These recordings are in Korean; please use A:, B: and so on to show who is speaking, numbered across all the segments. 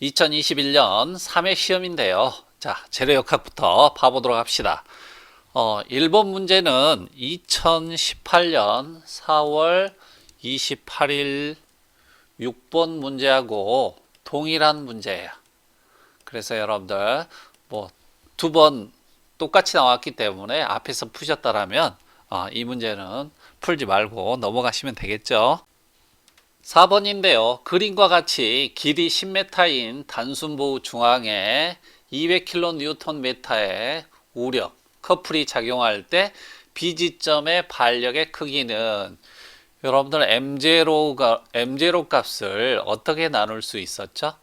A: 2021년 3회 시험인데요. 자, 재료역학부터 봐보도록 합시다. 1번 문제는 2018년 4월 28일 6번 문제하고 동일한 문제예요. 그래서 여러분들 뭐 두 번 똑같이 나왔기 때문에 앞에서 푸셨다라면 이 문제는 풀지 말고 넘어가시면 되겠죠. 4번인데요. 그림과 같이 길이 10m인 단순보우 중앙에 200kNm의 우력, 커플이 작용할 때 B지점의 반력의 크기는 여러분들 M0 값을 어떻게 나눌 수 있었죠?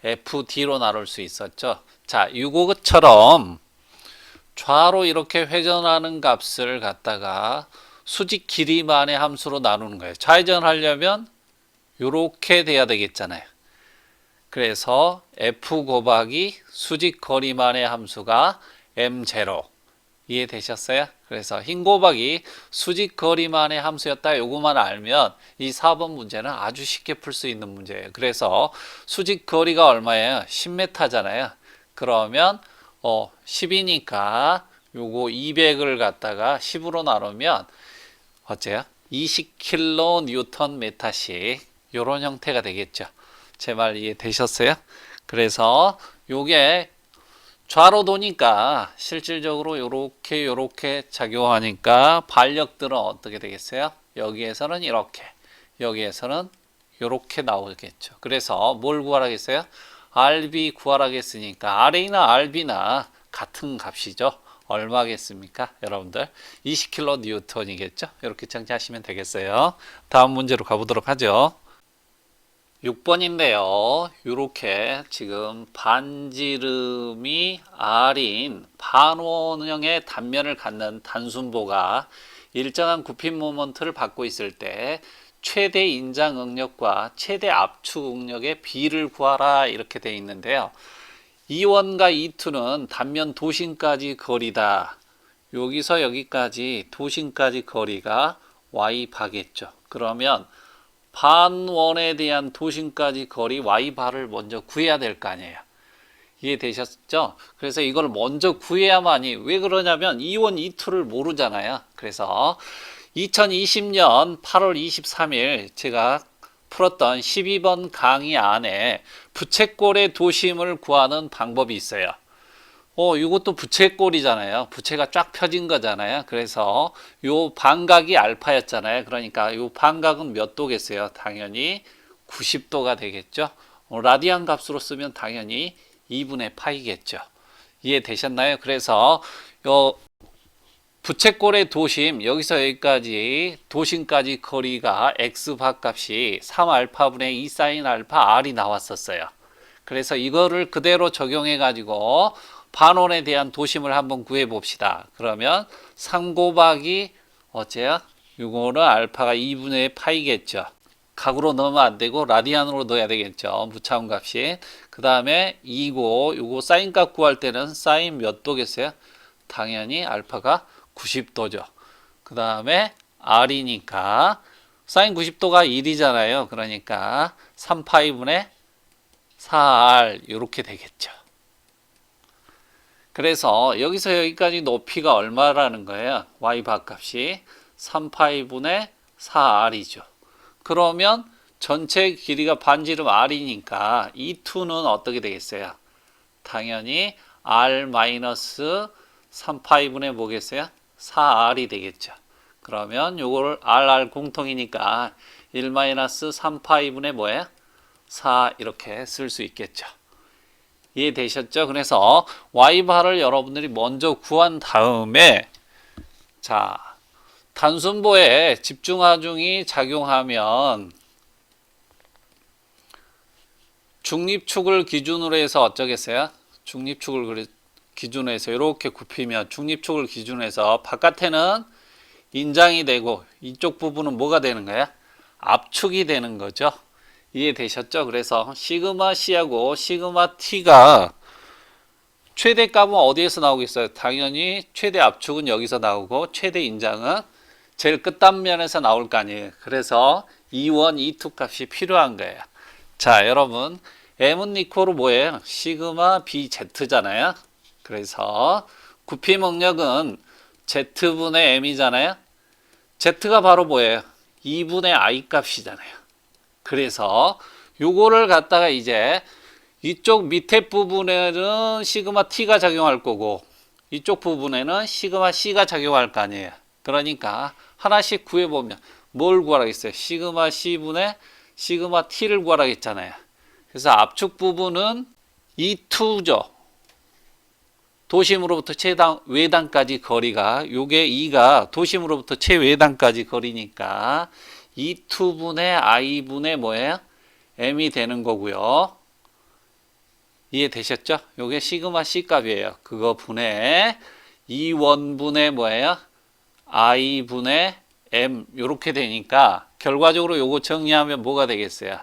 A: FD로 나눌 수 있었죠. 자, 이거처럼 좌로 이렇게 회전하는 값을 갖다가 수직 길이만의 함수로 나누는 거예요. 좌회전하려면 이렇게 돼야 되겠잖아요. 그래서 F 곱하기 수직 거리만의 함수가 M0 이해되셨어요? 그래서 흰 곱하기 수직 거리만의 함수였다. 요거만 알면 이 4번 문제는 아주 쉽게 풀 수 있는 문제예요. 그래서 수직 거리가 얼마예요? 10m잖아요. 그러면 10이니까 요거 200을 갖다가 10으로 나누면 어째요? 20kNm씩 요런 형태가 되겠죠. 제 말 이해되셨어요? 그래서 요게 좌로 도니까 실질적으로 요렇게 작용하니까 반력들은 어떻게 되겠어요? 여기에서는 이렇게, 여기에서는 요렇게 나오겠죠. 그래서 뭘 구하라겠어요? RB 구하라겠으니까 RA나 RB나 같은 값이죠. 얼마겠습니까? 여러분들 20kN이겠죠? 이렇게 정리하시면 되겠어요. 다음 문제로 가보도록 하죠. 6번인데요. 이렇게 지금 반지름이 R인 반원형의 단면을 갖는 단순보가 일정한 굽힘 모먼트를 받고 있을 때 최대 인장 응력과 최대 압축 응력의 비를 구하라 이렇게 되어 있는데요. 2원과 2투는 단면 도심까지 거리다. 여기서 여기까지 도심까지 거리가 y바겠죠. 그러면 반원에 대한 도심까지 거리 y바를 먼저 구해야 될 거 아니에요. 이해되셨죠? 그래서 이걸 먼저 구해야만이, 왜 그러냐면 2원 2투를 모르잖아요. 그래서 2020년 8월 23일 제가 풀었던 12번 강의 안에 부채꼴의 도심을 구하는 방법이 있어요. 이것도 부채꼴이잖아요. 부채가 쫙 펴진 거잖아요. 그래서 요 반각이 알파였잖아요. 그러니까 요 반각은 몇 도겠어요? 당연히 90도가 되겠죠. 라디안 값으로 쓰면 당연히 2분의 파이겠죠. 이해되셨나요? 그래서 요 부채꼴의 도심, 여기서 여기까지 도심까지 거리가 x 값이 3알파분의 2 사인 알파 r이 나왔었어요. 그래서 이거를 그대로 적용해 가지고 반원에 대한 도심을 한번 구해 봅시다. 그러면 3 곱하기 어째요? 이거는 알파가 2분의 파이겠죠. 각으로 넣으면 안 되고 라디안으로 넣어야 되겠죠. 무차원 값이. 그 다음에 2고 요거 사인 값 구할 때는 사인 몇 도겠어요? 당연히 알파가 90도죠. 그 다음에 r이니까 사인 90도가 1이잖아요. 그러니까 3파이분의 4r 이렇게 되겠죠. 그래서 여기서 여기까지 높이가 얼마라는 거예요? y바 값이 3파이분의 4r이죠. 그러면 전체 길이가 반지름 r이니까 이 2는 어떻게 되겠어요? 당연히 r 마이너스 3파이분의 뭐겠어요? 4r이 되겠죠. 그러면 요걸 r 공통이니까 1 마이너스 3파이분의 뭐예요? 4 이렇게 쓸 수 있겠죠. 이해되셨죠? 그래서 y바를 여러분들이 먼저 구한 다음에 자, 단순보에 집중하중이 작용하면 중립축을 기준으로 해서 어쩌겠어요? 중립축을 기준으로 해서 이렇게 굽히면 중립축을 기준으로 해서 바깥에는 인장이 되고 이쪽 부분은 뭐가 되는 거야? 압축이 되는 거죠. 이해되셨죠? 그래서 시그마 C하고 시그마 T가 최대값은 어디에서 나오겠어요? 당연히 최대 압축은 여기서 나오고 최대 인장은 제일 끝단면에서 나올 거 아니에요. 그래서 2원, 2투 값이 필요한 거예요. 자, 여러분 M은 이코로 뭐예요? 시그마 BZ잖아요. 그래서 구피 목력은 Z분의 M이잖아요. Z가 바로 뭐예요? 2분의 I 값이잖아요. 그래서 요거를 갖다가 이제 이쪽 밑에 부분에는 시그마 T가 작용할 거고 이쪽 부분에는 시그마 C가 작용할 거 아니에요. 그러니까 하나씩 구해보면 뭘 구하라겠어요? 시그마 C분의 시그마 T를 구하라겠잖아요. 그래서 압축 부분은 E2죠. 도심으로부터 외단까지 거리가 요게 2가 도심으로부터 최외단까지 거리니까 E2분의 I분의 뭐예요? M이 되는 거고요. 이해되셨죠? 요게 시그마 C 값이에요. 그거 분의 E1분의 뭐예요? I분의 M 요렇게 되니까 결과적으로 요거 정리하면 뭐가 되겠어요?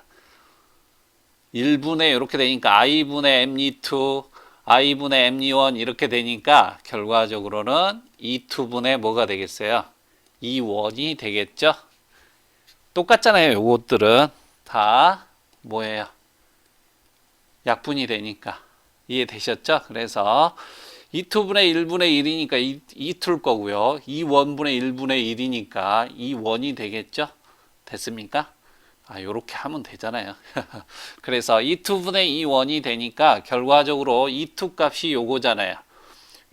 A: 1분의 이렇게 되니까 I분의 M2 I분의 M1 이렇게 되니까 결과적으로는 E2분의 뭐가 되겠어요? E1이 되겠죠? 똑같잖아요. 요것들은 다 뭐예요? 약분이 되니까 이해되셨죠? 그래서 E2분의 1분의 1이니까 E2일 거고요. E1분의 1분의 1이니까 E1이 되겠죠? 됐습니까? 요렇게 하면 되잖아요. 그래서 E2분의 E1이 되니까 결과적으로 E2 값이 요거잖아요.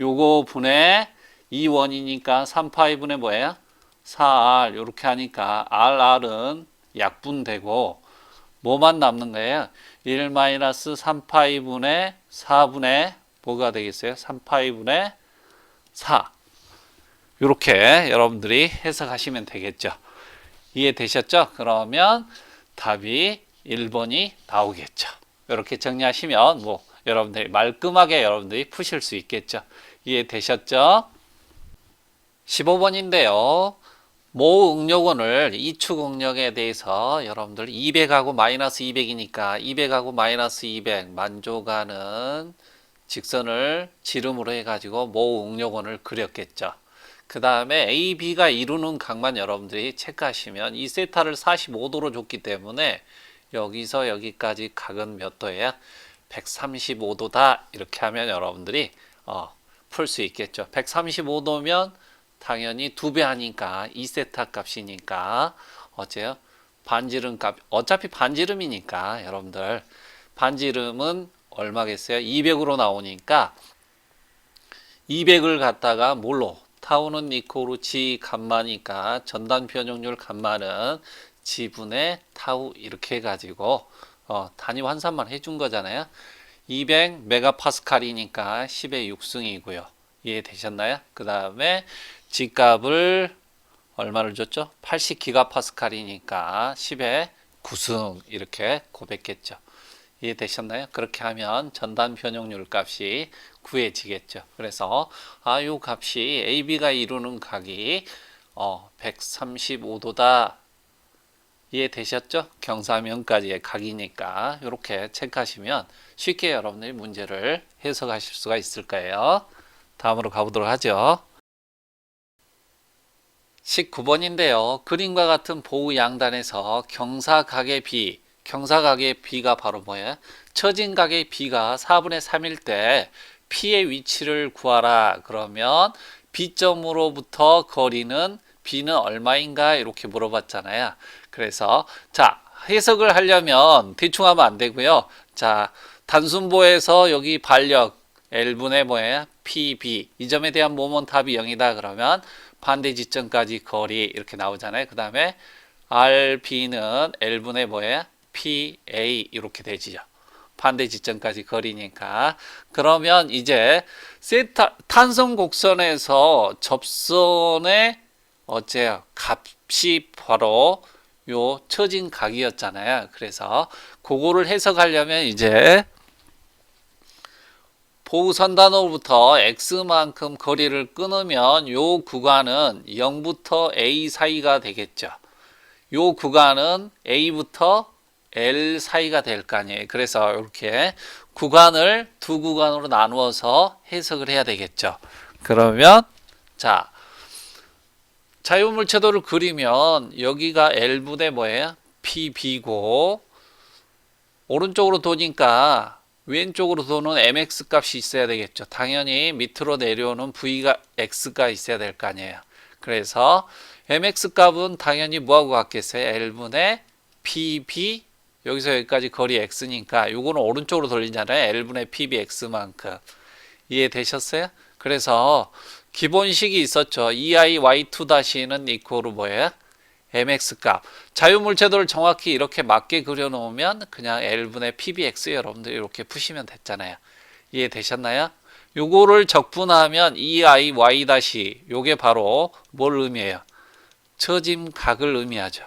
A: 요거 분의 E1이니까 3파이분의 뭐예요? 4R 요렇게 하니까 RR은 약분되고 뭐만 남는 거예요? 1-3파이분의 4분의 뭐가 되겠어요? 3파이분의 4 요렇게 여러분들이 해석하시면 되겠죠. 이해되셨죠? 그러면 답이 1번이 나오겠죠. 이렇게 정리하시면 뭐 여러분들이 말끔하게 여러분들이 푸실 수 있겠죠. 이해되셨죠? 15번인데요. 모 응력원을 이축 응력에 대해서 여러분들 200하고 마이너스 200이니까 200하고 마이너스 200 만족하는 직선을 지름으로 해가지고 모 응력원을 그렸겠죠. 그 다음에 A, B가 이루는 각만 여러분들이 체크하시면 이 세타를 45도로 줬기 때문에 여기서 여기까지 각은 몇 도예요? 135도다 이렇게 하면 여러분들이 풀 수 있겠죠. 135도면 당연히 2배 하니까 2세타 값이니까 어째요? 반지름 값 어차피 반지름이니까 여러분들 반지름은 얼마겠어요? 200으로 나오니까 200을 갖다가 뭘로? 타우는 이코로 G 감마니까 전단 변형률 감마는 G분의 타우 이렇게 해가지고 단위 환산만 해준 거잖아요. 200 메가파스칼이니까 10의 6승이고요. 이해되셨나요? 그 다음에 G 값을 얼마를 줬죠? 80 기가파스칼이니까 10의 9승 이렇게 고백했죠. 이해되셨나요? 그렇게 하면 전단 변형률 값이 구해지겠죠. 그래서 요 값이 AB가 이루는 각이 135도다. 이해되셨죠? 경사면까지의 각이니까 이렇게 체크하시면 쉽게 여러분들이 문제를 해석하실 수가 있을 거예요. 다음으로 가보도록 하죠. 19번인데요. 그림과 같은 보우 양단에서 경사각의 B 경사각의 B가 바로 뭐예요? 처진 각의 B가 4분의 3일 때 P의 위치를 구하라. 그러면 B점으로부터 거리는 B는 얼마인가? 이렇게 물어봤잖아요. 그래서 자 해석을 하려면 대충 하면 안 되고요. 자 단순보에서 여기 반력 L분의 뭐예요? PB 이 점에 대한 모면 답이 0이다. 그러면 반대 지점까지 거리 이렇게 나오잖아요. 그 다음에 RB는 L분의 뭐예요? PA 이렇게 되지요. 반대 지점까지 거리니까. 그러면 이제 탄성 곡선에서 접선의 어째요? 값이 바로 요 처진 각이었잖아요. 그래서 그거를 해석하려면 이제 보우선단으로부터 X만큼 거리를 끊으면 요 구간은 0부터 A 사이가 되겠죠. 요 구간은 A부터 L 사이가 될 거 아니에요. 그래서 이렇게 구간을 두 구간으로 나누어서 해석을 해야 되겠죠. 그러면 자 자유물체도를 그리면 여기가 L분의 뭐예요? PB고 오른쪽으로 도니까 왼쪽으로 도는 mx 값이 있어야 되겠죠. 당연히 밑으로 내려오는 v가 x가 있어야 될 거 아니에요. 그래서 mx 값은 당연히 뭐하고 같겠어요? L분의 pb, 여기서 여기까지 거리 x니까 요거는 오른쪽으로 돌리잖아요. L분의 pb x만큼. 이해되셨어요? 그래서 기본식이 있었죠. ei y2-는 이코르 뭐예요? mx 값. 자유물체도를 정확히 이렇게 맞게 그려놓으면 그냥 L분의 pbx 여러분들 이렇게 푸시면 됐잖아요. 이해되셨나요? 요거를 적분하면 ei y- 요게 바로 뭘 의미해요? 처짐각을 의미하죠.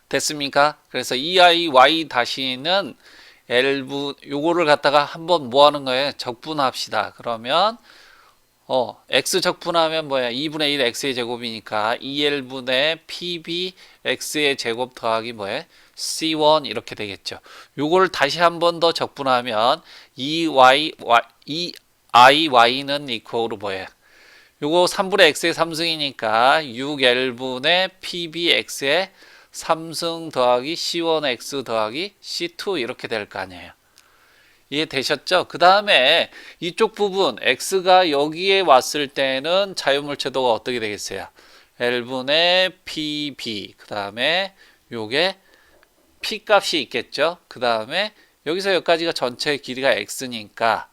A: 됐습니까? 그래서 ei y-는 L분 요거를 갖다가 한번 뭐 하는 거예요? 적분합시다. 그러면 x 적분하면 뭐야? 2분의 1 x의 제곱이니까 2l분의 pb x의 제곱 더하기 뭐예요? c1 이렇게 되겠죠. 요거를 다시 한 번 더 적분하면 2iy는 이코르 뭐예요? 요거 3분의 x의 3승이니까 6l분의 pb x의 3승 더하기 c1x 더하기 c2 이렇게 될 거 아니에요. 이해되셨죠? 그 다음에 이쪽 부분 x가 여기에 왔을 때는 자유물체도가 어떻게 되겠어요? L분의 pb, 그 다음에 요게 p 값이 있겠죠? 그 다음에 여기서 여기까지가 전체 길이가 x니까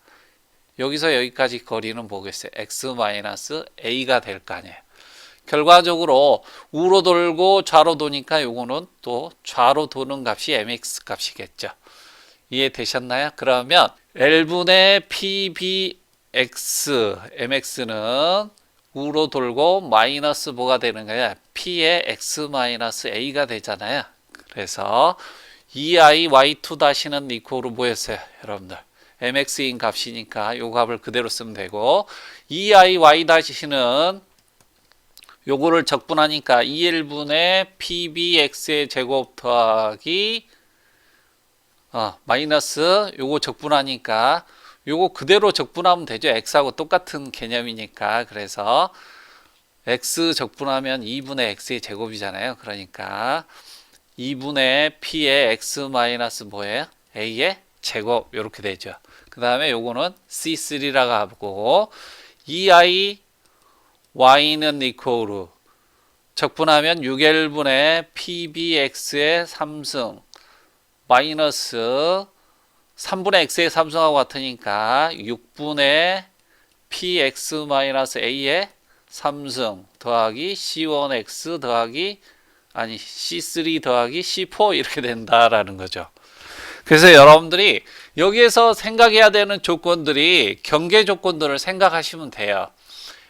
A: 여기서 여기까지 거리는 뭐겠어요? x-a가 될 거 아니에요. 결과적으로 우로 돌고 좌로 도니까 요거는 또 좌로 도는 값이 mx 값이겠죠. 이해되셨나요? 그러면 L분의 pbx, mx는 우로 돌고 마이너스 뭐가 되는 거야? p의 x-a가 되잖아요. 그래서 ei y2-는 이코르 뭐였어요? 여러분들 mx인 값이니까 요 값을 그대로 쓰면 되고 ei y-는 요거를 적분하니까 2l분의 pbx의 제곱 더하기 마이너스 요거 적분하니까 요거 그대로 적분하면 되죠. x하고 똑같은 개념이니까. 그래서 x 적분하면 2분의 x의 제곱이잖아요. 그러니까 2분의 p의 x 마이너스 뭐예요? a의 제곱 이렇게 되죠. 그 다음에 요거는 c3라고 하고 ei y는 이코르 적분하면 6l분의 pbx의 3승 마이너스 3분의 x의 3승하고 같으니까 6분의 px-a의 3승 더하기 c1x 더하기 c3 더하기 c4 이렇게 된다라는 거죠. 그래서 여러분들이 여기에서 생각해야 되는 조건들이 경계 조건들을 생각하시면 돼요.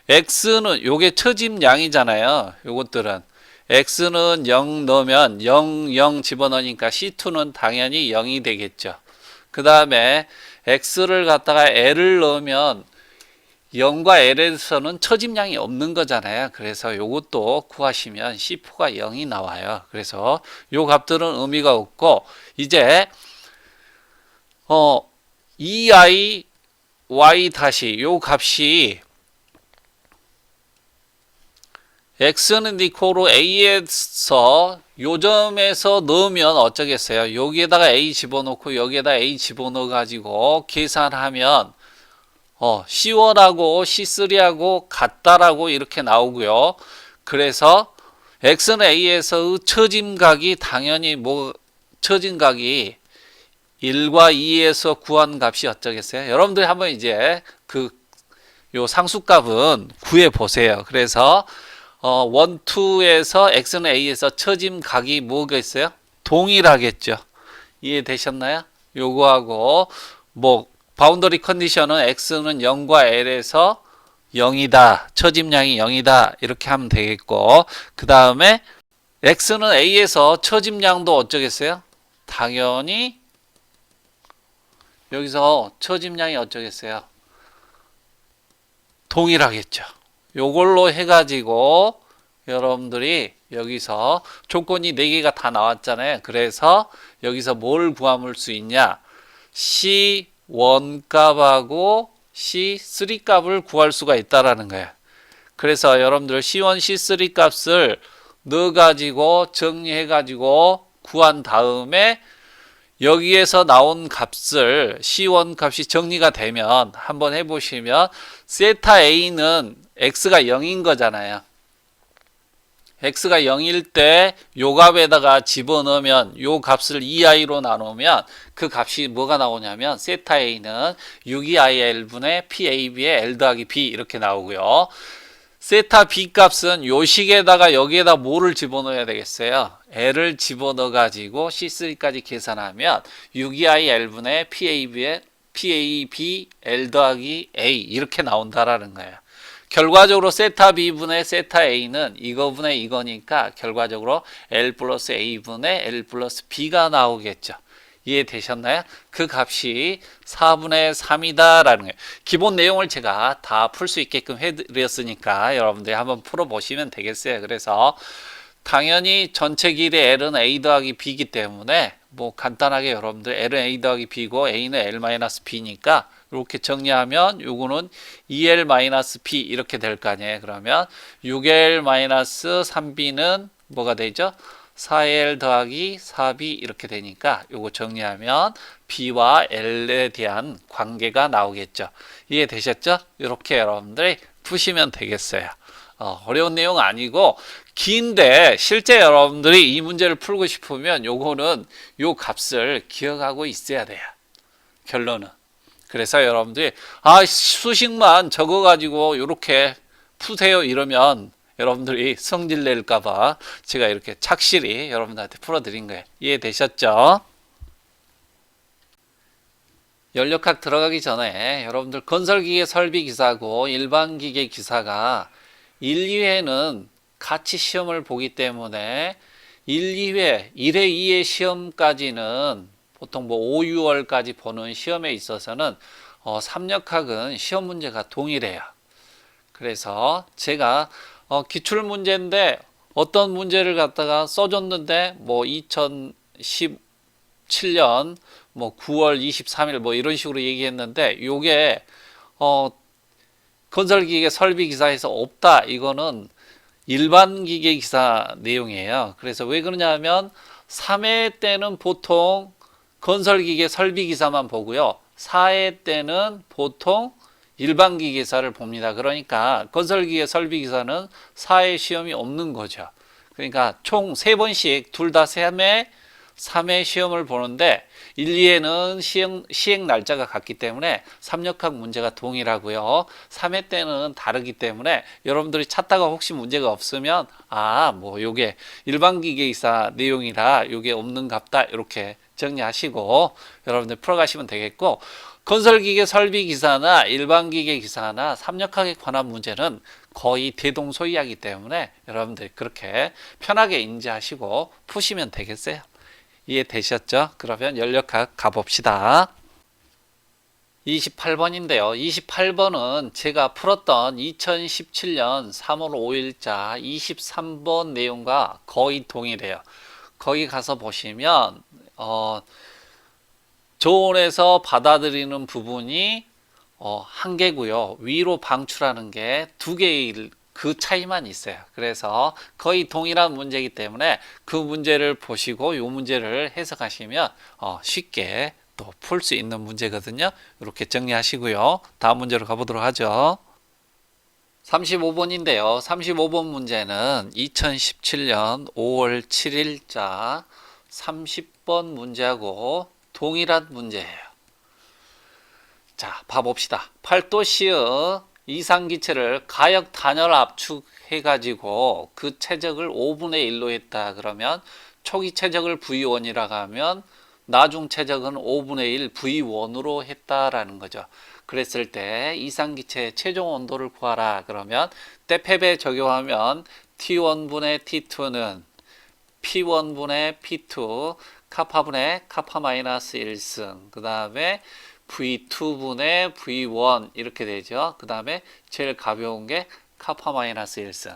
A: x는 요게 처짐량이잖아요. 요것들은 x는 0 넣으면 0, 0 집어넣으니까 c2는 당연히 0이 되겠죠. 그 다음에 x를 갖다가 l을 넣으면 0과 l에서는 처짐량이 없는 거잖아요. 그래서 요것도 구하시면 c4가 0이 나와요. 그래서 요 값들은 의미가 없고 이제 ei y- 요 값이 x는 이코로 a에서 요점에서 넣으면 어쩌겠어요? 여기에다가 a 집어넣고 여기에다 a 집어넣어 가지고 계산하면 C1하고 C3하고 같다라고 이렇게 나오고요. 그래서 x는 a에서 처짐각이 당연히 처짐각이 1과 2에서 구한 값이 어쩌겠어요? 여러분들이 한번 이제 요 상수값은 구해 보세요. 그래서 1, 2에서 x는 a에서 처짐각이 뭐가 있어요? 동일하겠죠. 이해되셨나요? 요거하고 바운더리 컨디션은 x는 0과 l에서 0이다. 처짐량이 0이다. 이렇게 하면 되겠고 그 다음에 x는 a에서 처짐량도 어쩌겠어요? 당연히 여기서 처짐량이 어쩌겠어요? 동일하겠죠. 요걸로 해가지고 여러분들이 여기서 조건이 4개가 다 나왔잖아요. 그래서 여기서 뭘 구할 수 있냐? C1 값하고 C3 값을 구할 수가 있다라는 거예요. 그래서 여러분들 C1, C3 값을 넣어가지고 정리해가지고 구한 다음에 여기에서 나온 값을 C1 값이 정리가 되면 한번 해보시면 세타 A는 X가 0인 거잖아요. X가 0일 때 요 값에다가 집어넣으면 요 값을 2i로 나누면 그 값이 뭐가 나오냐면 세타 A는 6iL분의 PAB의 L 더하기 B 이렇게 나오고요. 세타 B 값은 요 식에다가 여기에다 뭐를 집어넣어야 되겠어요? L을 집어넣어 가지고 C3까지 계산하면 6iL분의 PAB L 더하기 A 이렇게 나온다라는 거예요. 결과적으로 세타 B분의 세타 A는 이거분의 이거니까 결과적으로 L 플러스 A분의 L 플러스 B가 나오겠죠. 이해되셨나요? 그 값이 4분의 3이다 라는 거예요. 기본 내용을 제가 다 풀 수 있게끔 해드렸으니까 여러분들이 한번 풀어보시면 되겠어요. 그래서 당연히 전체 길이의 L은 A 더하기 B이기 때문에 뭐 간단하게 여러분들 L은 A 더하기 B고 A는 L-B니까 이렇게 정리하면 요거는 2L-B 이렇게 될 거 아니에요. 그러면 6L-3B는 뭐가 되죠? 4L 더하기 4B 이렇게 되니까 요거 정리하면 B와 L에 대한 관계가 나오겠죠. 이해되셨죠? 이렇게 여러분들이 푸시면 되겠어요. 어려운 내용 아니고 긴데 실제 여러분들이 이 문제를 풀고 싶으면 요거는 요 값을 기억하고 있어야 돼요. 결론은. 그래서 여러분들이 수식만 적어가지고 이렇게 푸세요 이러면 여러분들이 성질 낼까봐 제가 이렇게 착실히 여러분들한테 풀어드린 거예요. 이해되셨죠? 연력학 들어가기 전에 여러분들 건설기계 설비기사고 일반기계 기사가 1, 2회는 같이 시험을 보기 때문에 1, 2회, 1회, 2회 시험까지는 보통 뭐 5, 6월까지 보는 시험에 있어서는 삼력학은 시험 문제가 동일해요. 그래서 제가 기출문제인데 어떤 문제를 갖다가 써줬는데 뭐 2017년 뭐 9월 23일 뭐 이런 식으로 얘기했는데 요게 건설기계 설비기사에서 없다. 이거는 일반 기계 기사 내용이에요. 그래서 왜 그러냐면 3회 때는 보통 건설기계 설비기사만 보고요. 4회 때는 보통 일반 기계사를 봅니다. 그러니까 건설기계 설비기사는 4회 시험이 없는 거죠. 그러니까 총 3번씩 둘 다 3회 시험을 보는데 1, 2회는 시행 날짜가 같기 때문에 삼력학 문제가 동일하고요. 3회 때는 다르기 때문에 여러분들이 찾다가 혹시 문제가 없으면 뭐 요게 일반 기계기사 내용이라 요게 없는 갑다 이렇게 정리하시고 여러분들 풀어가시면 되겠고, 건설기계 설비기사나 일반기계기사나 삼력학에 관한 문제는 거의 대동소이하기 때문에 여러분들 그렇게 편하게 인지하시고 푸시면 되겠어요. 이해되셨죠? 그러면 연력학 가봅시다. 28번인데요. 28번은 제가 풀었던 2017년 3월 5일자 23번 내용과 거의 동일해요. 거기 가서 보시면 조언에서 받아들이는 부분이 한 개고요. 위로 방출하는 게 두 개일 그 차이만 있어요. 그래서 거의 동일한 문제이기 때문에 그 문제를 보시고 이 문제를 해석하시면 쉽게 또 풀 수 있는 문제거든요. 이렇게 정리하시고요. 다음 문제로 가보도록 하죠. 35번인데요. 35번 문제는 2017년 5월 7일자 30번 문제하고 동일한 문제예요. 자, 봐봅시다. 팔도시의 이상기체를 가역 단열 압축해 가지고 그 최적을 5분의 1로 했다. 그러면 초기 최적을 V1이라고 하면 나중 최적은 5분의 1 V1으로 했다라는 거죠. 그랬을 때 이상기체의 최종 온도를 구하라. 그러면 때페베 적용하면 T1분의 T2는 P1분의 P2 카파분의 카파 마이너스 1승, 그 다음에 V2분의 V1 이렇게 되죠. 그 다음에 제일 가벼운 게 카파 마이너스 1승.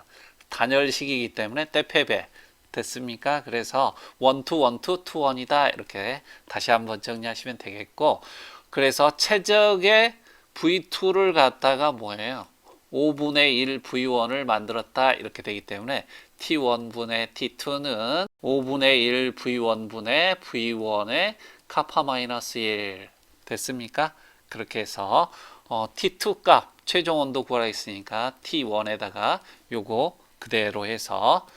A: 단열식이기 때문에 때페베 됐습니까? 그래서 1, 2, 1, 2, 2, 1이다. 이렇게 다시 한번 정리하시면 되겠고, 그래서 최적의 V2를 갖다가 뭐예요? 5분의 1 V1을 만들었다. 이렇게 되기 때문에 T1분의 T2는 5분의 1 V1분의 V1의 카파 마이너스 1 됐습니까? 그렇게 해서 T2 값 최종 온도 구하라 했으니까 T1에다가 요거 그대로 해서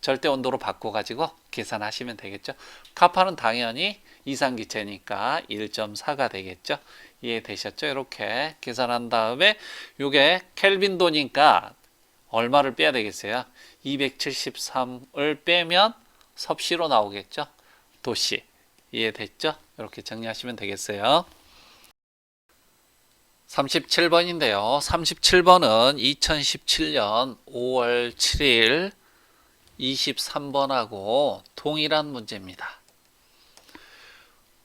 A: 절대 온도로 바꿔가지고 계산하시면 되겠죠. 카파는 당연히 이상기체니까 1.4가 되겠죠. 이해되셨죠? 이렇게 계산한 다음에 요게 켈빈도니까 얼마를 빼야 되겠어요? 273을 빼면 섭씨로 나오겠죠? 도씨. 이해됐죠? 이렇게 정리하시면 되겠어요. 37번인데요. 37번은 2017년 5월 7일 23번하고 동일한 문제입니다.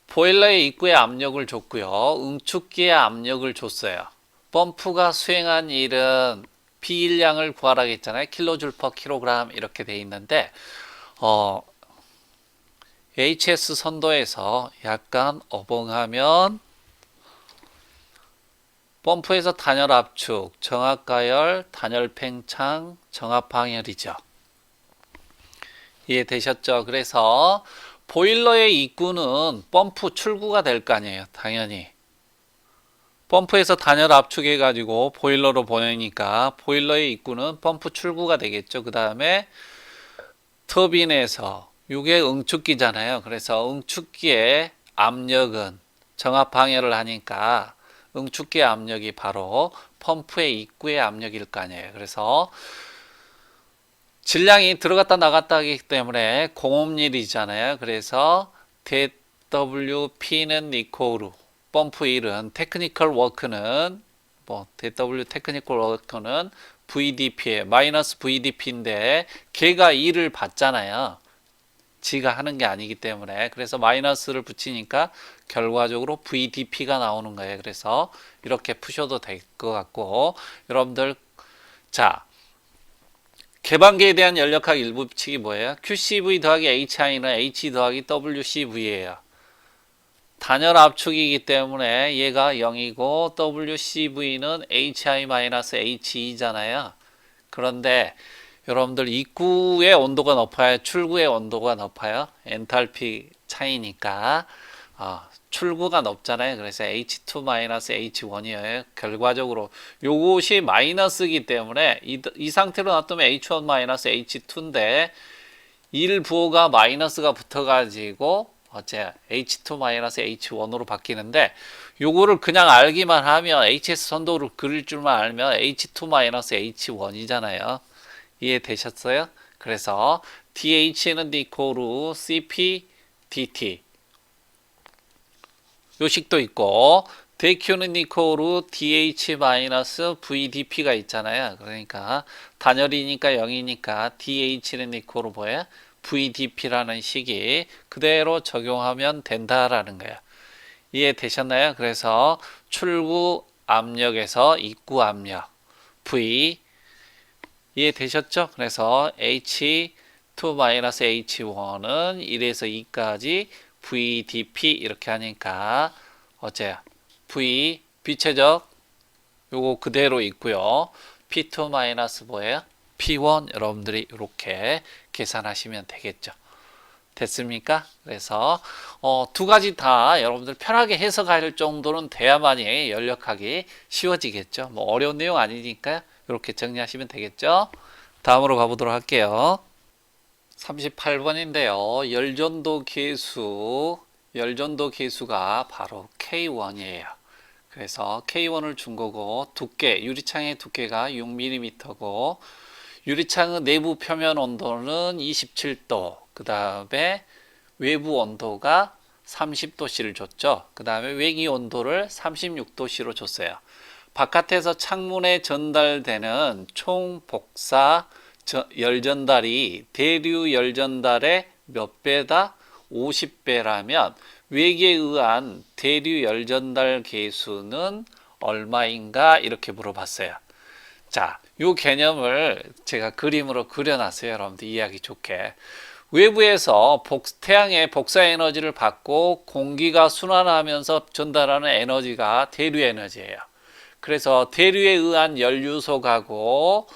A: 보일러의 입구에 압력을 줬고요. 응축기에 압력을 줬어요. 펌프가 수행한 일은 비일량을 구하라고 했잖아요. 킬로줄 퍼 킬로그램 이렇게 돼 있는데 HS 선도에서 약간 어벙하면 펌프에서 단열 압축, 정압 가열, 단열 팽창, 정압 방열이죠. 이해되셨죠? 그래서 보일러의 입구는 펌프 출구가 될 거 아니에요. 당연히. 펌프에서 단열 압축해 가지고 보일러로 보내니까 보일러의 입구는 펌프 출구가 되겠죠. 그 다음에 터빈에서 이게 응축기잖아요. 그래서 응축기의 압력은 정압 방열을 하니까 응축기의 압력이 바로 펌프의 입구의 압력일 거 아니에요. 그래서 질량이 들어갔다 나갔다 하기 때문에 공업률이잖아요. 그래서 DWP는 이코르 펌프 1은 테크니컬 워크는 DW 테크니컬 워크는 VDP에 마이너스 VDP인데 걔가 1을 받잖아요. 지가 하는 게 아니기 때문에 그래서 마이너스를 붙이니까 결과적으로 VDP가 나오는 거예요. 그래서 이렇게 푸셔도 될 것 같고 여러분들 자 개방기에 대한 연력학 일부 법칙이 뭐예요? QCV 더하기 HI는 H 더하기 WCV예요. 단열 압축이기 때문에 얘가 0이고 WCV는 HI-HE잖아요. 그런데 여러분들 입구의 온도가 높아요? 출구의 온도가 높아요? 엔탈피 차이니까 출구가 높잖아요. 그래서 H2-H1이에요. 결과적으로 요것이 마이너스이기 때문에 이 상태로 놔두면 H1-H2인데 1 부호가 마이너스가 붙어가지고 어째 H2-H1으로 바뀌는데 요거를 그냥 알기만 하면 HS 선도를 그릴 줄만 알면 H2-H1이잖아요. 이해되셨어요? 그래서 DH는 이코르 CP DT 요식도 있고 DQ는 이코르 DH-VDP가 있잖아요. 그러니까 단열이니까 0이니까 DH는 이코르 뭐예요? VDP라는 식이 그대로 적용하면 된다라는 거예요. 이해되셨나요? 그래서 출구 압력에서 입구 압력 V 이해되셨죠? 그래서 H2-H1은 1에서 2까지 VDP 이렇게 하니까 어째요? V 비체적 요거 그대로 있고요. P2- 뭐예요? P1 여러분들이 이렇게 계산하시면 되겠죠. 됐습니까? 그래서 두 가지 다 여러분들 편하게 해석할 정도는 돼야만이 연력하기 쉬워지겠죠. 뭐 어려운 내용 아니니까요. 이렇게 정리하시면 되겠죠. 다음으로 가보도록 할게요. 38번인데요. 열전도 계수가 바로 K1이에요. 그래서 K1을 준 거고 두께, 유리창의 두께가 6mm고 유리창의 내부 표면 온도는 27도, 그 다음에 외부 온도가 30도씨를 줬죠. 그 다음에 외기 온도를 36도씨로 줬어요. 바깥에서 창문에 전달되는 총 복사 열전달이 대류 열전달의 몇 배다? 50배라면 외기에 의한 대류 열전달 계수는 얼마인가? 이렇게 물어봤어요. 자, 이 개념을 제가 그림으로 그려놨어요. 여러분들 이해하기 좋게. 외부에서 태양의 복사 에너지를 받고 공기가 순환하면서 전달하는 에너지가 대류 에너지예요. 그래서 대류에 의한 연류소가고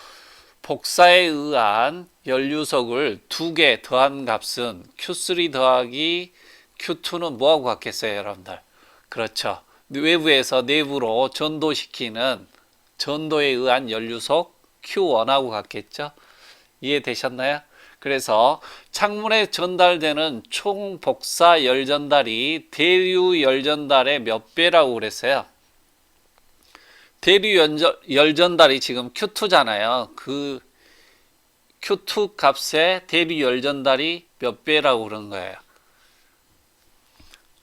A: 복사에 의한 연류속을 2개 더한 값은 Q3 더하기 Q2는 뭐하고 같겠어요, 여러분들? 그렇죠. 외부에서 내부로 전도시키는 전도에 의한 연류속 Q1하고 같겠죠? 이해되셨나요? 그래서 창문에 전달되는 총 복사 열전달이 대류 열전달의 몇 배라고 그랬어요? 대류 열전달이 지금 Q2잖아요. 그 Q2 값의 대류 열전달이 몇 배라고 그런 거예요?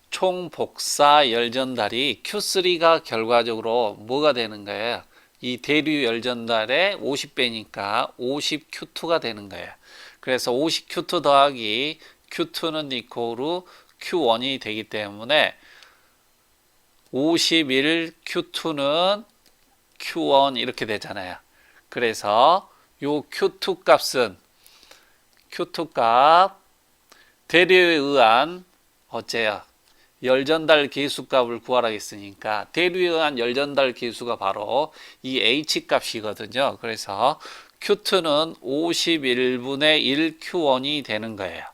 A: 총 복사 열전달이 Q3가 결과적으로 뭐가 되는 거예요? 이 대류 열전달의 50배니까 50Q2가 되는 거예요. 그래서 50Q2 더하기 Q2는 이코르 Q1이 되기 때문에 51Q2는 Q1 이렇게 되잖아요. 그래서 요 Q2 값은 Q2 값 대류에 의한 어째요? 열전달 계수값을 구하라 했으니까 대류에 의한 열전달 계수가 바로 이 H 값이거든요. 그래서 Q2는 51분의 1 Q1이 되는 거예요.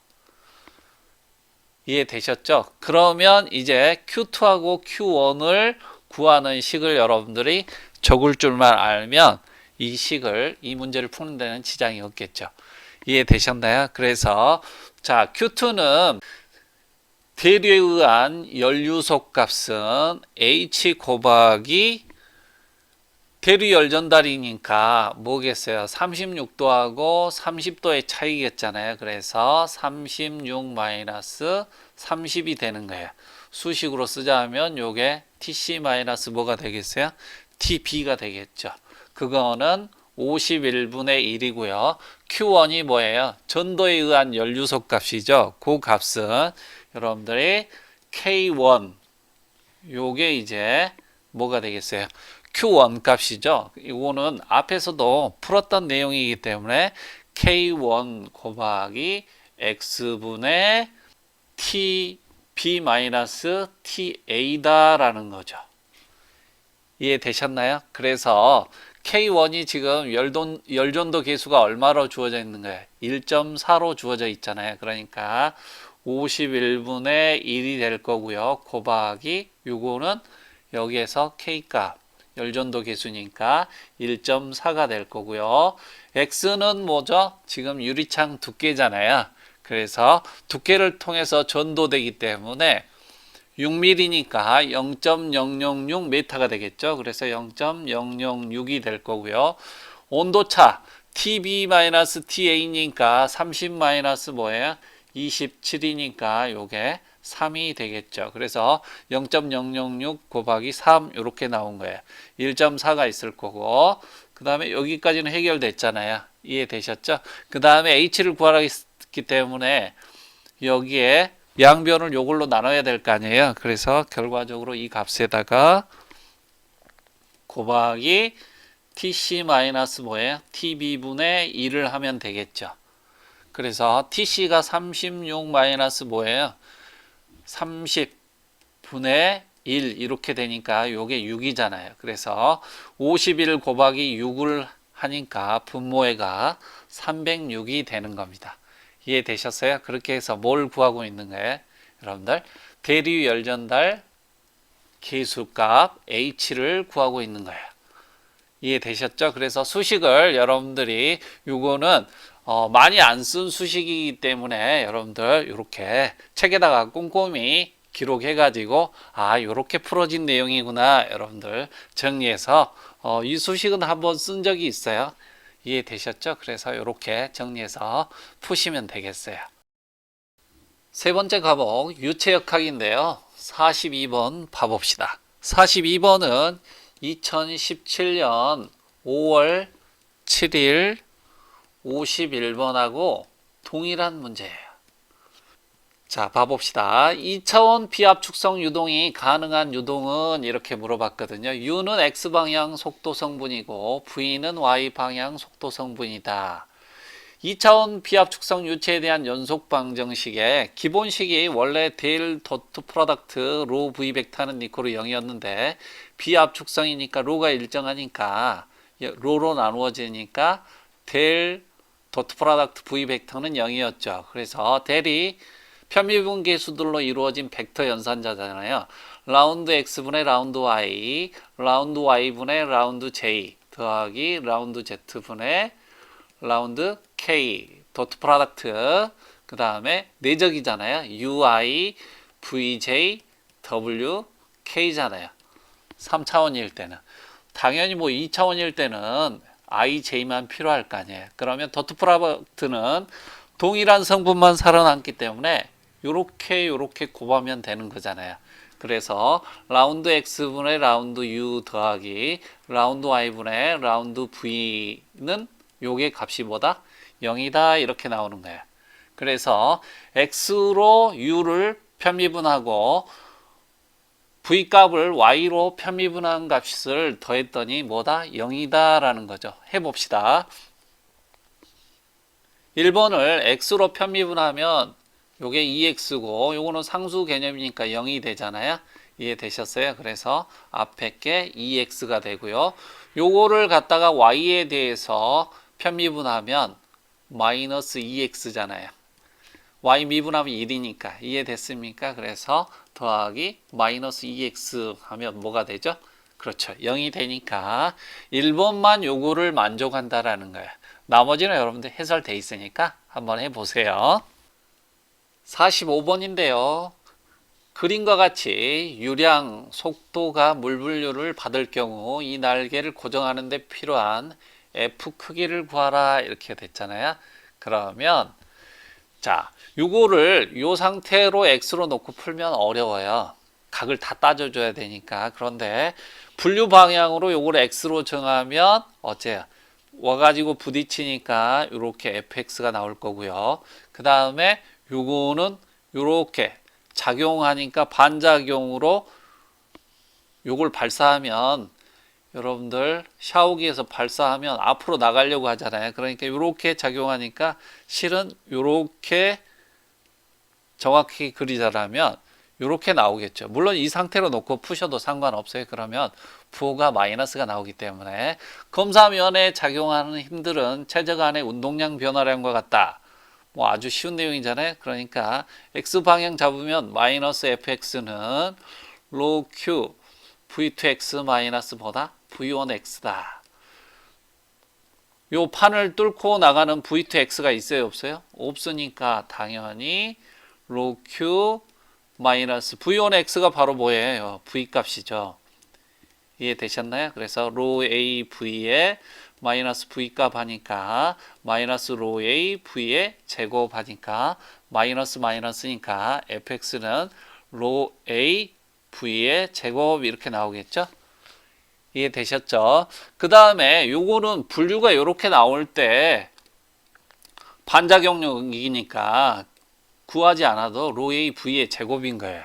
A: 이해되셨죠? 그러면 이제 Q2하고 Q1을 구하는 식을 여러분들이 적을 줄만 알면 이 문제를 푸는 데는 지장이 없겠죠. 이해되셨나요? 그래서 자, Q2는 대류에 의한 연류속 값은 H 곱하기 대류 열전달이니까 뭐겠어요? 36도하고 30도의 차이겠잖아요. 그래서 36 마이너스 30이 되는 거예요. 수식으로 쓰자면 요게 TC 마이너스 뭐가 되겠어요? TB가 되겠죠. 그거는 51분의 1이고요. Q1이 뭐예요? 전도에 의한 연류속 값이죠. 그 값은 여러분들이 K1 요게 이제 뭐가 되겠어요? Q1 값이죠. 이거는 앞에서도 풀었던 내용이기 때문에 K1 곱하기 X분의 TB-TA다라는 거죠. 이해되셨나요? 그래서 K1이 지금 열전도 계수가 얼마로 주어져 있는 거예요? 1.4로 주어져 있잖아요. 그러니까 51분의 1이 될 거고요. 곱하기 요거는 여기에서 K값 열전도 계수니까 1.4가 될 거고요. X는 뭐죠? 지금 유리창 두께잖아요. 그래서 두께를 통해서 전도되기 때문에 6mm니까 0.006m가 되겠죠. 그래서 0.006이 될 거고요. 온도차 TB-TA니까 30 마이너스 뭐예요? 27이니까 요게 3이 되겠죠. 그래서 0.006 곱하기 3 이렇게 나온 거예요. 1.4가 있을 거고 그 다음에 여기까지는 해결됐잖아요. 이해되셨죠? 그 다음에 H를 구하라 했기 때문에 여기에 양변을 요걸로 나눠야 될 거 아니에요. 그래서 결과적으로 이 값에다가 곱하기 TC 마이너스 뭐예요? TB분의 1을 하면 되겠죠. 그래서 TC가 36 마이너스 뭐예요? 30분의 1 이렇게 되니까 요게 6이잖아요. 그래서 51 곱하기 6을 하니까 분모해가 306이 되는 겁니다. 이해되셨어요? 그렇게 해서 뭘 구하고 있는 거예요? 여러분들 대류 열전달 계수값 H를 구하고 있는 거예요. 이해되셨죠? 그래서 수식을 여러분들이 요거는 많이 안 쓴 수식이기 때문에 여러분들 이렇게 책에다가 꼼꼼히 기록해 가지고 요렇게 풀어진 내용이구나 여러분들 정리해서 이 수식은 한번 쓴 적이 있어요. 이해되셨죠? 그래서 이렇게 정리해서 푸시면 되겠어요. 세 번째 과목 유체역학인데요. 42번 봐봅시다. 42번은 2017년 5월 7일 51번하고 동일한 문제예요. 자, 봐봅시다. 2차원 비압축성 유동이 가능한 유동은 이렇게 물어봤거든요. U는 X방향 속도 성분이고 V는 Y방향 속도 성분이다. 2차원 비압축성 유체에 대한 연속 방정식의 기본식이 원래 델 도트 프로덕트 로 V 벡터는 이코르 0이었는데 비압축성이니까 로가 일정하니까 로로 나누어지니까 델 도트 프로덕트 V 벡터는 0이었죠. 그래서 대리 편미분 계수들로 이루어진 벡터 연산자잖아요. 라운드 x분의 라운드 y, 라운드 y분의 라운드 j 더하기 라운드 z분의 라운드 k 도트 프로덕트 그 다음에 내적이잖아요. ui, vj, w, k잖아요. 3차원일 때는. 당연히 뭐 2차원일 때는 i, j만 필요할 거 아니에요. 그러면 도트 프로덕트는 동일한 성분만 살아남기 때문에 요렇게 곱하면 되는 거잖아요. 그래서 라운드 x분의 라운드 u 더하기 라운드 y분의 라운드 v는 요게 값이 뭐다? 0이다 이렇게 나오는 거예요. 그래서 x로 u를 편미분하고 v값을 y로 편미분한 값을 더했더니 뭐다? 0이다 라는 거죠. 해봅시다. 1번을 x로 편미분하면 요게 2x고 요거는 상수 개념이니까 0이 되잖아요. 이해되셨어요? 그래서 앞에 게 2x가 되고요. 요거를 갖다가 y에 대해서 편미분하면 마이너스 2x잖아요. y 미분하면 1이니까 이해됐습니까? 그래서 더하기 마이너스 2x 하면 뭐가 되죠? 그렇죠. 0이 되니까 1번만 요거를 만족한다라는 거예요. 나머지는 여러분들 해설돼 있으니까 한번 해보세요. 45번인데요. 그림과 같이 유량, 속도가 물 분류를 받을 경우 이 날개를 고정하는 데 필요한 F 크기를 구하라 이렇게 됐잖아요. 그러면 자, 요거를 요 상태로 X로 놓고 풀면 어려워요. 각을 다 따져줘야 되니까. 그런데 분류 방향으로 요거를 X로 정하면 어째요? 와가지고 부딪히니까 이렇게 fx가 나올 거고요. 그 다음에 요거는 요렇게 작용하니까 반작용으로 요걸 발사하면 여러분들 샤워기에서 발사하면 앞으로 나가려고 하잖아요. 그러니까 요렇게 작용하니까 실은 요렇게 정확히 그리자라면 요렇게 나오겠죠. 물론 이 상태로 놓고 푸셔도 상관없어요. 그러면 부호가 마이너스가 나오기 때문에 검사면에 작용하는 힘들은 최저간의 운동량 변화량과 같다. 뭐 아주 쉬운 내용이잖아요. 그러니까 x방향 잡으면 마이너스 fx는 로 q v2x 마이너스 보다 v1x다. 요 판을 뚫고 나가는 v2x가 있어요, 없어요? 없으니까 당연히 로 q 마이너스 v1x가 바로 뭐예요? v 값이죠. 이해되셨나요? 그래서 로 a v에 마이너스 v 값 하니까 마이너스 로 a v의 제곱 하니까 마이너스 마이너스니까 fx는 로 a v의 제곱 이렇게 나오겠죠? 이해되셨죠? 그 다음에 요거는 분류가 이렇게 나올 때 반작용력이니까 구하지 않아도 로 a v의 제곱인 거예요.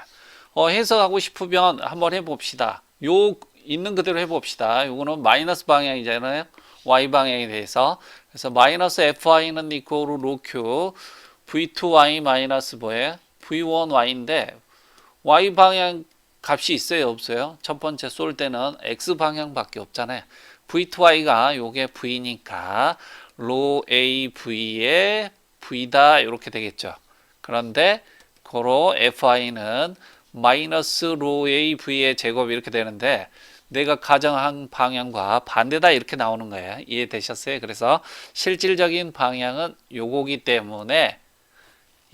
A: 해석하고 싶으면 한번 해봅시다. 요 있는 그대로 해봅시다. 요거는 마이너스 방향이잖아요. y 방향에 대해서. 그래서 마이너스 fy는 이코로 로 q v2y 마이너스 뭐예요? v1y인데 y 방향 값이 있어요, 없어요? 첫 번째 쏠 때는 x 방향밖에 없잖아요. v2y가 요게 v니까 로 a v의 v다 이렇게 되겠죠. 그런데 고로 fy는 마이너스 로 a v의 제곱 이렇게 되는데 내가 가정한 방향과 반대다 이렇게 나오는 거예요. 이해되셨어요? 그래서 실질적인 방향은 요거기 때문에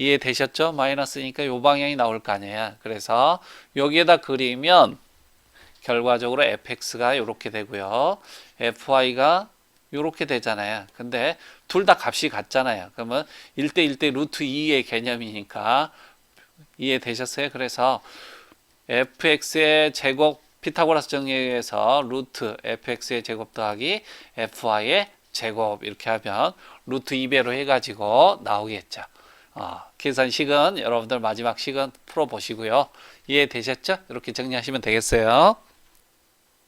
A: 이해되셨죠? 마이너스니까 요 방향이 나올 거 아니에요. 그래서 여기에다 그리면 결과적으로 fx가 이렇게 되고요. fy가 이렇게 되잖아요. 근데 둘 다 값이 같잖아요. 그러면 1대 1대 루트 2의 개념이니까 이해되셨어요? 그래서 fx의 제곱 피타고라스 정리에 의해서 루트 fx의 제곱 더하기 fy의 제곱 이렇게 하면 루트 2배로 해가지고 나오겠죠. 계산식은 여러분들 마지막 식은 풀어보시고요. 이해되셨죠? 이렇게 정리하시면 되겠어요.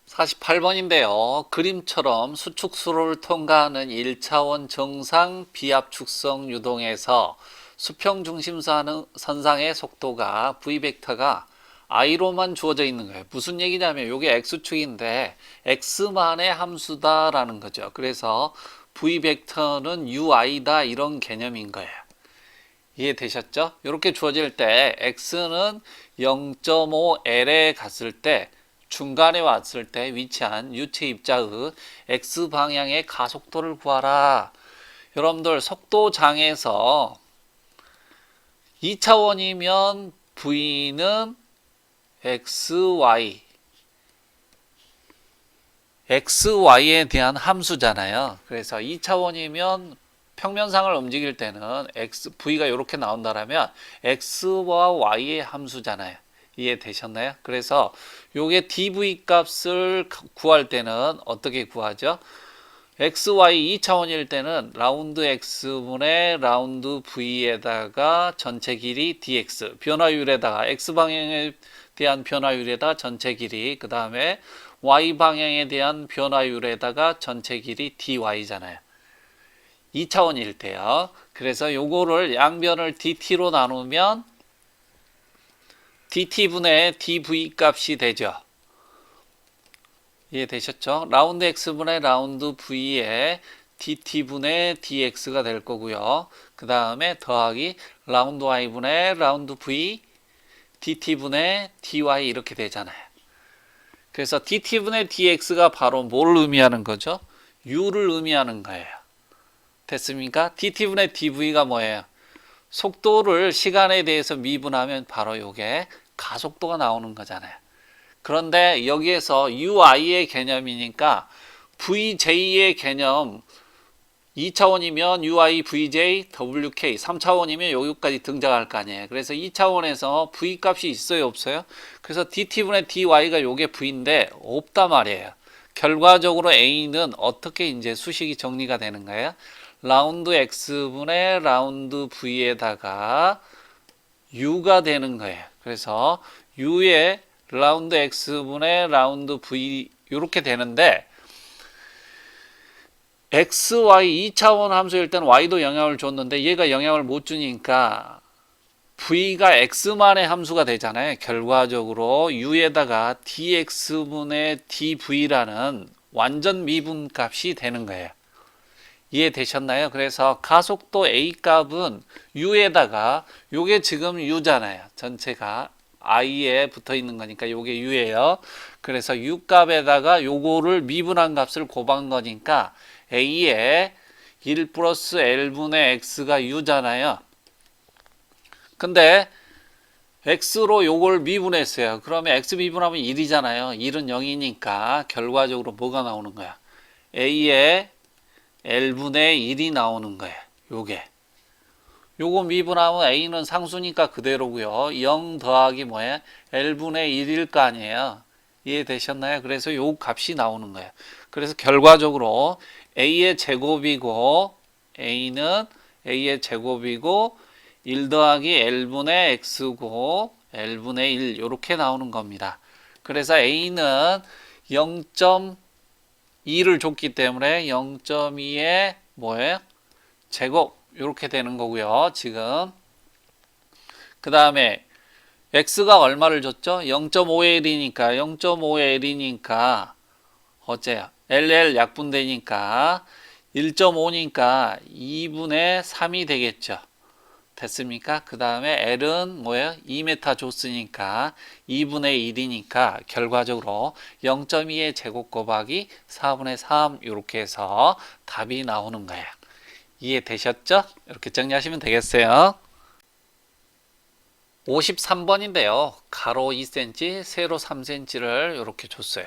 A: 48번인데요. 그림처럼 수축수로를 통과하는 1차원 정상 비압축성 유동에서 수평 중심선상의 속도가 v벡터가 i로만 주어져 있는 거예요. 무슨 얘기냐면 이게 x축인데 x만의 함수다라는 거죠. 그래서 V 벡터는 UI다 이런 개념인 거예요. 이해되셨죠? 이렇게 주어질 때 x는 0.5L에 갔을 때 중간에 왔을 때 위치한 유체 입자의 x방향의 가속도를 구하라. 여러분들 속도장에서 2차원이면 v는 xy에 대한 함수잖아요. 그래서 2차원이면 평면상을 움직일 때는 v가 이렇게 나온다라면 x와 y의 함수잖아요. 이해되셨나요? 그래서 요게 dv 값을 구할 때는 어떻게 구하죠? xy 2차원일 때는 라운드 x분의 라운드 v에다가 전체 길이 dx, 변화율에다가 x방향에 대한 변화율에다가 전체 길이, 그 다음에 y방향에 대한 변화율에다가 전체 길이 dy잖아요. 2차원일 때요. 그래서 요거를 양변을 dt로 나누면 dt분의 dv 값이 되죠. 이해되셨죠? 라운드 x분의 라운드 v에 dt분의 dx가 될 거고요. 그 다음에 더하기 라운드 y분의 라운드 v dt분의 dy 이렇게 되잖아요. 그래서 dt분의 dx가 바로 뭘 의미하는 거죠? u를 의미하는 거예요. 됐습니까? dt분의 dv가 뭐예요? 속도를 시간에 대해서 미분하면 바로 이게 가속도가 나오는 거잖아요. 그런데 여기에서 UI의 개념이니까 VJ의 개념 2차원이면 UI, VJ, WK 3차원이면 여기까지 등장할 거 아니에요. 그래서 2차원에서 V 값이 있어요 없어요? 그래서 DT분의 DY가 요게 V인데 없단 말이에요. 결과적으로 A는 어떻게 이제 수식이 정리가 되는 거예요? 라운드 X분의 라운드 V에다가 U가 되는 거예요. 그래서 U의 라운드 x분의 라운드 v 이렇게 되는데 x, y 2차원 함수일 때는 y도 영향을 줬는데 얘가 영향을 못 주니까 v가 x만의 함수가 되잖아요. 결과적으로 u에다가 dx분의 dv라는 완전 미분 값이 되는 거예요. 이해되셨나요? 그래서 가속도 a 값은 u에다가 요게 지금 u잖아요. 전체가 i에 붙어 있는 거니까 요게 u예요. 그래서 u 값에다가 요거를 미분한 값을 곱한 거니까 a에 1 플러스 l분의 x가 u잖아요. 근데 x로 요걸 미분했어요. 그러면 x 미분하면 1이잖아요. 1은 0이니까 결과적으로 뭐가 나오는 거야? a에 l분의 1이 나오는 거예요. 요거 미분하면 a는 상수니까 그대로고요. 0 더하기 뭐예요? l분의 1일 거 아니에요. 이해되셨나요? 그래서 요 값이 나오는 거예요. 그래서 결과적으로 a의 제곱이고 a는 a의 제곱이고 1 더하기 l분의 x고 l분의 1 이렇게 나오는 겁니다. 그래서 a는 0.2를 줬기 때문에 0.2의 뭐예요? 제곱 이렇게 되는 거고요. 지금 그 다음에 x가 얼마를 줬죠? 0.5L이니까 0.5L이니까 어째요? LL 약분되니까 1.5니까 2분의 3이 되겠죠. 됐습니까? 그 다음에 L은 뭐예요? 2m 줬으니까 2분의 1이니까 결과적으로 0.2의 제곱 곱하기 4분의 3 이렇게 해서 답이 나오는 거예요. 이해되셨죠? 이렇게 정리하시면 되겠어요. 53번인데요. 가로 2cm, 세로 3cm를 이렇게 줬어요.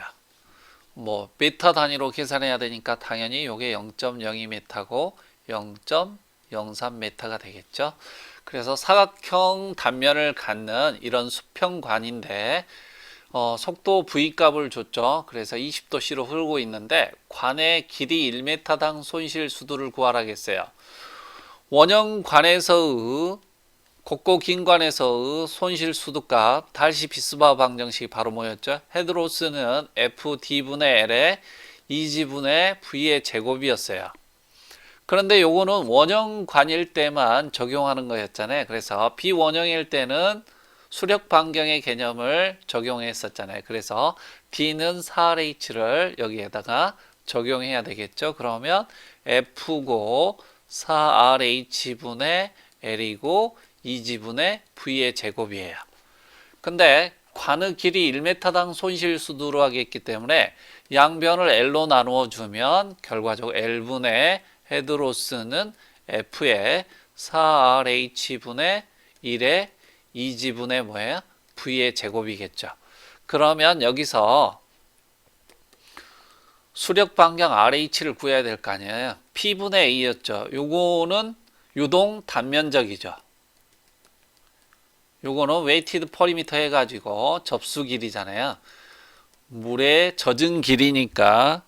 A: 뭐 메타 단위로 계산해야 되니까 당연히 이게 0.02m고 0.03m가 되겠죠. 그래서 사각형 단면을 갖는 이런 수평관인데 속도 V값을 줬죠. 그래서 20도씨로 흐르고 있는데 관의 길이 1m당 손실 수도를 구하라겠어요. 원형관에서의 곱고 긴 관에서의 손실 수도값 달시 비스바 방정식이 바로 뭐였죠? 헤드로스는 FD분의 L에 2G분의 V의 제곱이었어요. 그런데 요거는 원형관일 때만 적용하는 거였잖아요. 그래서 비원형일 때는 수력 반경의 개념을 적용했었잖아요. 그래서 D는 4RH를 여기에다가 적용해야 되겠죠. 그러면 F고 4RH분의 L이고 2지분의 V의 제곱이에요. 근데 관의 길이 1m당 손실수두로 하겠기 때문에 양변을 L로 나누어 주면 결과적으로 L분의 헤드로스는 F의 4RH분의 1의 2지분의 뭐예요? V의 제곱이겠죠. 그러면 여기서 수력 반경 RH를 구해야 될 거 아니에요. P분의 A였죠. 요거는 유동 단면적이죠. 요거는 웨이티드 퍼리미터 해가지고 접수 길이잖아요. 물에 젖은 길이니까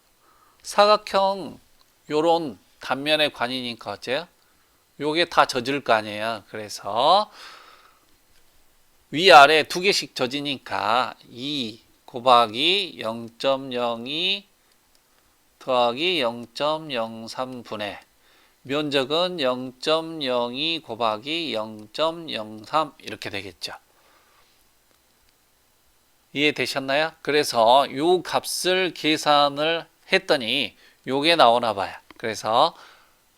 A: 사각형 요런 단면의 관이니까 어째요? 요게 다 젖을 거 아니에요. 그래서 위아래 두 개씩 젖으니까 2 곱하기 0.02 더하기 0.03분의 면적은 0.02 곱하기 0.03 이렇게 되겠죠. 이해되셨나요? 그래서 요 값을 계산을 했더니 요게 나오나 봐요. 그래서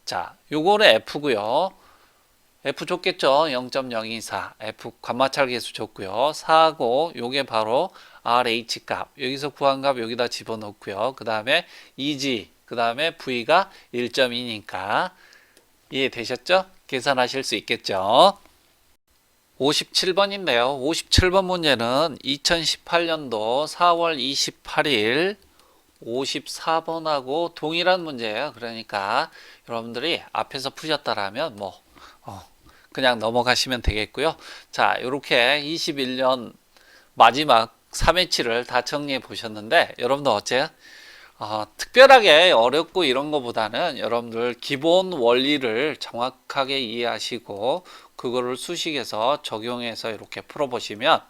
A: 자, 요거는 F고요. F 줬겠죠? 0.024 F 관마찰 계수 줬고요. 4고 요게 바로 RH 값. 여기서 구한 값 여기다 집어넣고요. 그 다음에 2G 그 다음에 V가 1.2니까 이해되셨죠? 계산하실 수 있겠죠? 57번인데요. 57번 문제는 2018년도 4월 28일 54번하고 동일한 문제예요. 그러니까 여러분들이 앞에서 푸셨다라면 뭐 그냥 넘어가시면 되겠고요. 자, 이렇게 21년 마지막 3회치를 다 정리해 보셨는데 여러분들 어째요? 특별하게 어렵고 이런 것보다는 여러분들 기본 원리를 정확하게 이해하시고 그거를 수식해서 적용해서 이렇게 풀어보시면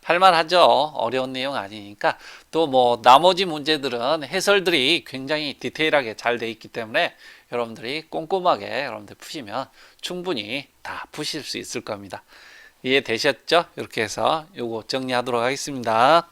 A: 할만하죠. 어려운 내용 아니니까. 또 뭐 나머지 문제들은 해설들이 굉장히 디테일하게 잘 돼 있기 때문에 여러분들이 꼼꼼하게 여러분들 푸시면 충분히 다 푸실 수 있을 겁니다. 이해되셨죠? 이렇게 해서 요거 정리하도록 하겠습니다.